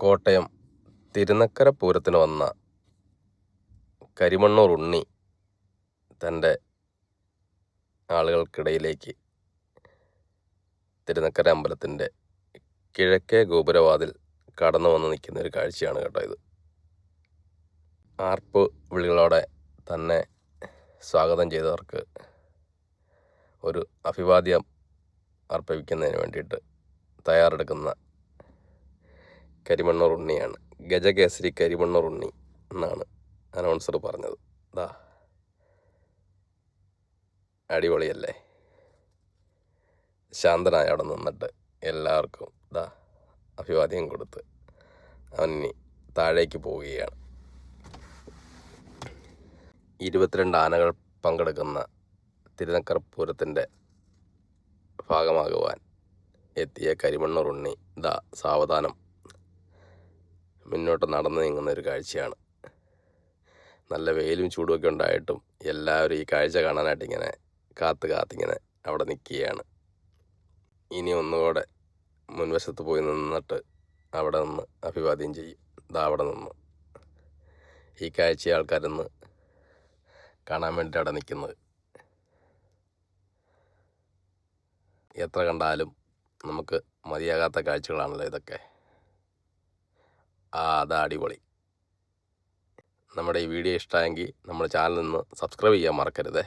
കോട്ടയം തിരുനക്കര പൂരത്തിന് വന്ന കരിമണ്ണൂർ ഉണ്ണി തൻ്റെ ആളുകൾക്കിടയിലേക്ക് തിരുനക്കര അമ്പലത്തിൻ്റെ കിഴക്കേ ഗോപുരവാതിൽ കടന്നു വന്ന് നിൽക്കുന്ന ഒരു കാഴ്ചയാണ് കേട്ടോ ഇത്. ആർപ്പ് വിളികളോടെ തന്നെ സ്വാഗതം ചെയ്തവർക്ക് ഒരു അഭിവാദ്യം അർപ്പിക്കുന്നതിന് വേണ്ടിയിട്ട് തയ്യാറെടുക്കുന്ന കരിമണ്ണൂർ ഉണ്ണിയാണ്. ഗജകേസരി കരിമണ്ണൂർ ഉണ്ണി എന്നാണ് അനൗൺസർ പറഞ്ഞത്. ദാ അടിപൊളിയല്ലേ? ശാന്തനായ അവിടെ നിന്നിട്ട് എല്ലാവർക്കും ദാ അഭിവാദ്യം കൊടുത്ത് അവൻ ഇനി താഴേക്ക് പോവുകയാണ്. 22 ആനകൾ പങ്കെടുക്കുന്ന തിരുനക്കര പൂരത്തിൻ്റെ ഭാഗമാകുവാൻ എത്തിയ കരിമണ്ണൂർ ഉണ്ണി ദാ സാവധാനം മുന്നോട്ട് നടന്നു നീങ്ങുന്ന ഒരു കാഴ്ചയാണ്. നല്ല വെയിലും ചൂടുമൊക്കെ ഉണ്ടായിട്ടും എല്ലാവരും ഈ കാഴ്ച കാണാനായിട്ട് ഇങ്ങനെ കാത്തിങ്ങനെ അവിടെ നിൽക്കുകയാണ്. ഇനി ഒന്നുകൂടെ മുൻവശത്ത് പോയി നിന്നിട്ട് അവിടെ നിന്ന് അഭിവാദ്യം ചെയ്യും. ഇതാ അവിടെ നിന്ന് ഈ കാഴ്ച ആൾക്കാരൊന്ന് കാണാൻ വേണ്ടി അവിടെ നിൽക്കുന്നത്. എത്ര കണ്ടാലും നമുക്ക് മതിയാകാത്ത കാഴ്ചകളാണല്ലോ ഇതൊക്കെ. അതാ അടിപൊളി. നമ്മുടെ ഈ വീഡിയോ ഇഷ്ടമായെങ്കിൽ നമ്മുടെ ചാനൽ നിന്ന് സബ്സ്ക്രൈബ് ചെയ്യാൻ മറക്കരുതേ.